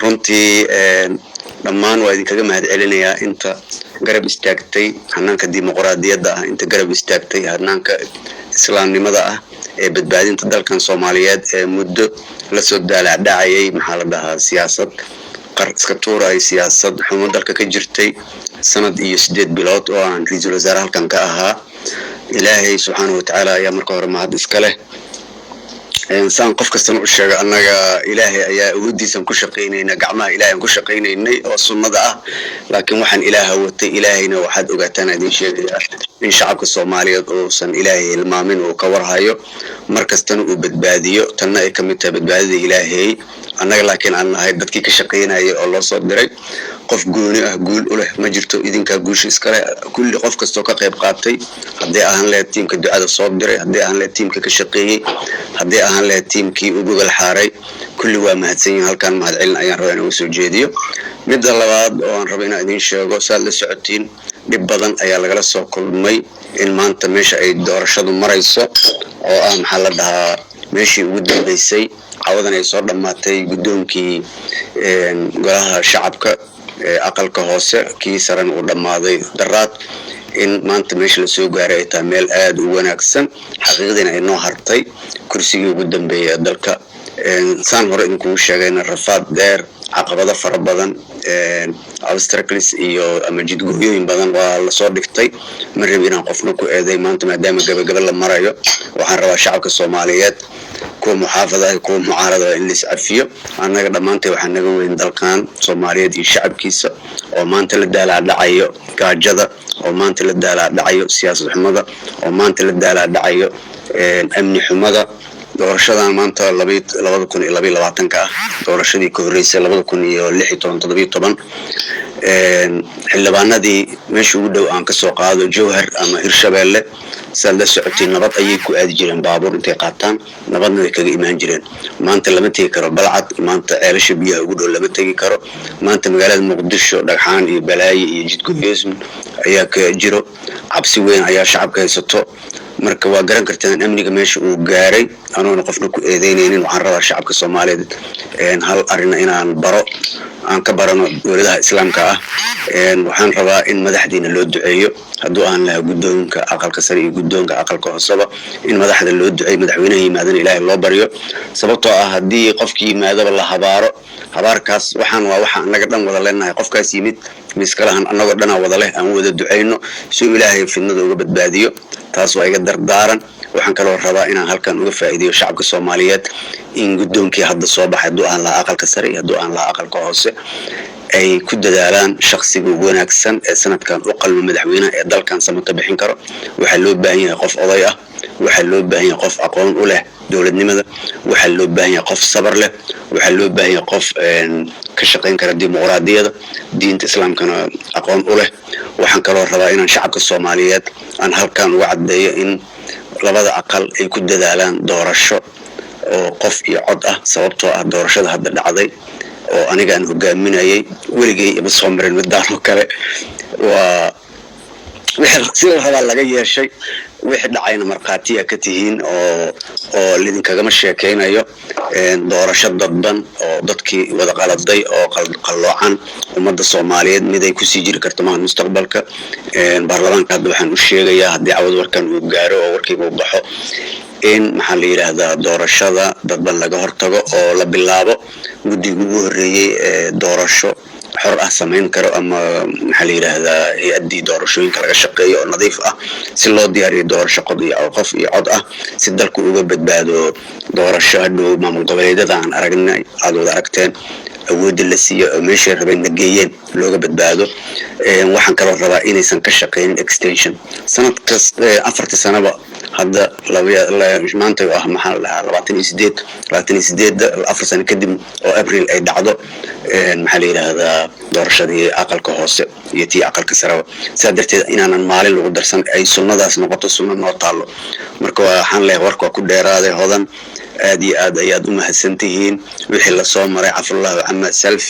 runtii dhammaan waa idinkaga mahadcelinayaa inta garab istaagtay hanaanka dimuqraadiyadda ah, inta garab istaagtay hanaanka islaamnimada ah ee badbaadinta dalkan Soomaaliyeed ee muddo la soo daalacdacayay maxaa la dhahaa siyaasad iska tuuray siyaasad xumo dalka ka jirtay sanad iyo 8 bilood oo aan ra'iisul wasaare halkan ka ahaa. Ilaahay subhanahu wa ta'ala ayaa marka hore mahad iska leh. إنسان قف كستن وشجع أنا إلهي يا ودي سن كشقينينا جماعة إلهي كشقينيني والصمة ده لكن وحن إله وت إلهينا وحد وجتنا دي شيء من شعب الصومالي وصن إلهي المامن وكورها يو مركز تنو بدباديو تنا كمية بدبادي إلهي أنا لكن أنا هاي بدكي كشقينا الله صدري قف جوني أقول وله ما جرتو إذن كجوش إسكال كل قف كستوك قيب قاتي هدي أهل التيم كدعاء الصدري هدي أهل التيم كشقي هدي أهل التيم كي وجوج الحاري كل واحد مهتسين هل كان مهد علنا أيام ربنا وسجديو مد الله بعد وان ربنا إدين شجع سال السعتين ببضن أيام لجلس كل مي إن ما أنت مش أي دار شدو مريصة أو محل ده ماشي ودي بيسي عوضنا يصير لما تي قدوم كي جراها شعبك أقل كهوسة كي سرنا ولما ذي درات إن ما أنت مش لسوق على تعمل آد ونكسن حقيقة إنه هرتي كرسي قدام بيدلك إنسان مرة إنكم شغالين الرفاض دار عقبة فرب بدن أوستركليس إيو أما جد جويين بدن والله صار دكتي مرة بينا قفناكو إذا ما أنت مدام قبل لما رأيو وحنروا شعبك الصوماليات كو محافظة كو معارضة اللي سعفيه أنا قد ما أنت وحنا جوين دلكان صوماليات الشعب كيسة وما أنت اللي دال على عيو كجذا وما أنت اللي دال على عيو سياسة حمضة وما أنت اللي دال على عيو أمن حمضة doorashada maanta labada kun iyo 2020 doorashadii ku horeysay 2016 xildhibaanadii meesha ugu dhow aan ka soo qaado Jowhar ama Hirshabeelle sida socodtii nabad ayay ku aadi jireen baabuur intay qaataan nabadna ay kaga imaan jireen maanta lama tagi karo balcad maanta ceelasha biyaha ugu dhow lama tagi karo maanta magaalada Muqdisho dhagxaan iyo balaayi iyo jidgooyism ayaa ka jiro cabsi weyn ayaa shacabka haysato marka waa garan kartaan amniga meesha uu gaaray anoona qofna ku eedeynaynin waxaan rabaa shacabka Soomaaliyeed hal arrin inaan baro aan ka barano dowladaha islaamka ah waxaan rabaa in madaxdiina loo duceeyo hadduu aan la guddoonka aqalka sare iyo guddoonka aqalka hooseba in madaxda loo duceeyo madaxweynaha yimaadana Ilaahay loo baryo sababtoo ah haddii qofkii yimaadaba la habaarkaas waxaan waa waxa anaga dhan wada leenahay qofkaas yimid miskalahan anagoo dhan wada leh aan wada duceeyno si Ilaahay fidnada uga badbaadiyo taas waa iga dardaaran waxaan kaloo rabaa inaan halkan uga faa'iideeyo shacabka Soomaaliyeed in guddoonkii hadda soo baxay hadduu aan la aqalka sare iyo hadduu aan la aqalka hoose ay ku dadaalaan shakhsiga wanaagsan ee sanadkan u qalmo madaxweynaha ee dalkan samata bixin karo waxa loo baahan yahay qof oday ah waxa loo baahan yahay qof aqoon u leh dowladnimada waxa loo baahan yahay qof sabar leh waxa loo baahan yahay qof ka shaqeyn kara dimuqraadiyadda diinta islaamkana aqoon u leh waxaan kaloo rabaa inaan shacabka Soomaaliyeed aan halkan uga cadeeyo in labada aqal ay ku dadaalaan doorasho oo qof iyo cod ah sababtoo ah doorashada hadda dhacday oo aniga aan hogaaminayay weligay ima soo marin midaan oo kale waa wixii si hada laga yeeshay wixii dhacayna marqaatiya ka tihiin oo lidinkaga ma sheekeynayo doorasho dadban oo dadkii wada qaladay oo qaloocan ummadda Soomaaliyeed mid ay ku sii jiri karto maahan mustaqbalka baarlamaanka hadda waxaan u sheegayaa haddii cawad warkan uu gaaro oo warkii uu baxo in maxaa la yiraahdaa doorashada dadban laga hortago oo la bilaabo guddiga ugu horeeyay doorasho xor ah sameyn karo ama maxaa la yiraahdaa hay'adii doorashooyinka laga shaqeeyo oo nadiif ah si loo diyaariyo doorasho qof iyo cod ah si dalku uga badbaado doorasho hadhow maamul goboleedyada aan aragnay aad wada aragteen awood la siiyo meesha rabeen nageeyeen looga badbaado waxaan kaloo rabaa inaysan ka shaqeynin extension sanad kasta 4 sanaba hadda maanta ah maxaa la 28 4 sano kadib oo April ay dhacdo maxaa la yiraahdaa doorashadii aqalka hoose iyo tii aqalka sare sadarteed inaanan maalin lagu darsan ay sunnadaas noqoto sunno noo taalo marka waxaan leeyahay warka ku dheeraaday hodan aad iyo aad ayaad u mahadsantihiin wixii la soo maray afallahu amma salf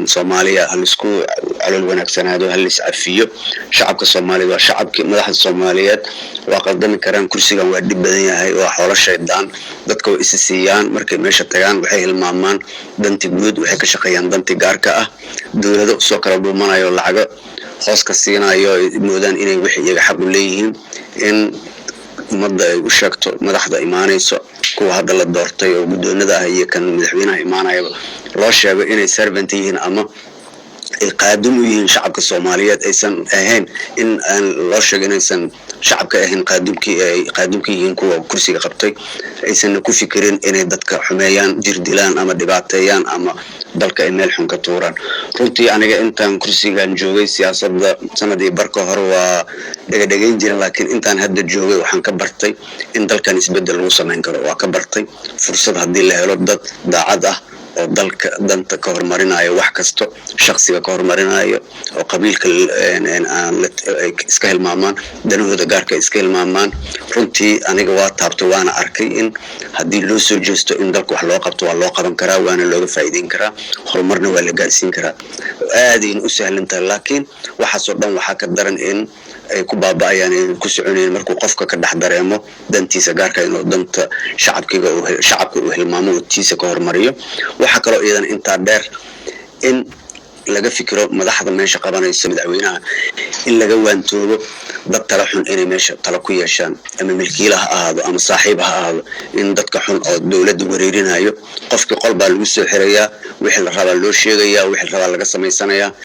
Soomaaliya hal isku calol wanaagsanaado hal is cafiyo shacabka Soomaaliyeed waa shacabkii madaxda Soomaaliyeed waa qaldami karaan kursigan waa dib badan yahay waa xoolo shaydaan dadka way is siiyaan markay meesha tagaan waxay hilmaamaan danti guud waxay ka shaqeeyaan danti gaarka ah dawladda soo kala dhuumanayo lacaga hoos ka siinayo moodaan inay wixii iyaga xaq u leeyihiin in ummadda ay u sheegto madaxda imaanayso kuwa hadda la doortay oo guddoonada ah iyo kan madaxweynaha imaanaya loo sheego inay servant yihiin ama ay qaadum u yihiin shacabka Soomaaliyeed aysan ahayn in aan loo sheego inaysan shacabka ahayn qaadumkii yihiin kuwa kursiga qabtay aysan ku fikirin inay dadka xumeeyaan jir dilaan ama dhibaateeyaan ama dalka ay meel xun ka tuuraan runtii aniga intaan kursigan joogay siyaasadda sanadii barka hore waa dhagayn jiray laakiin intaan hadda joogay waxaan ka bartay in dalkan isbedel lagu sameyn karo waa ka bartay fursad hadii la helo dad daacad ah oo dalka danta ka hormarinayo wax kasto shakhsiga ka hormarinayo oo qabiilka iska hilmaamaan danahooda gaarka iska hilmaamaan runtii aniga waa taabto waana arkay in hadii loo soo jeesto in dalka wax loo qabto waa loo qaban karaa waana looga faa'iideyn karaa horumarna waa la gaarsiin karaa aadin u sahlan tahay laakiin waxa soo dhan waxa ka daran in ay ku baaba'ayaan in ku soconayeen markuu qofka ka dhax dareemo dantiisa gaarka inuu danta shacabka uu hilmaamo oo tiisa ka hormariyo waxa kale oo iyadan inta dheer in laga fikiro madaxda meesha qabanaysa madaxweynaha in laga waantoobo dad tala xun inay meesha tala ku yeeshaan ama milkiilaha ahaado ama saaxiib ha ahaado in dadka xun oo dawladda wareerinayo qofkii qol baa lagu soo xirayaa wixii la rabaa loo sheegayaa wixii la rabaa laga sameysanayaa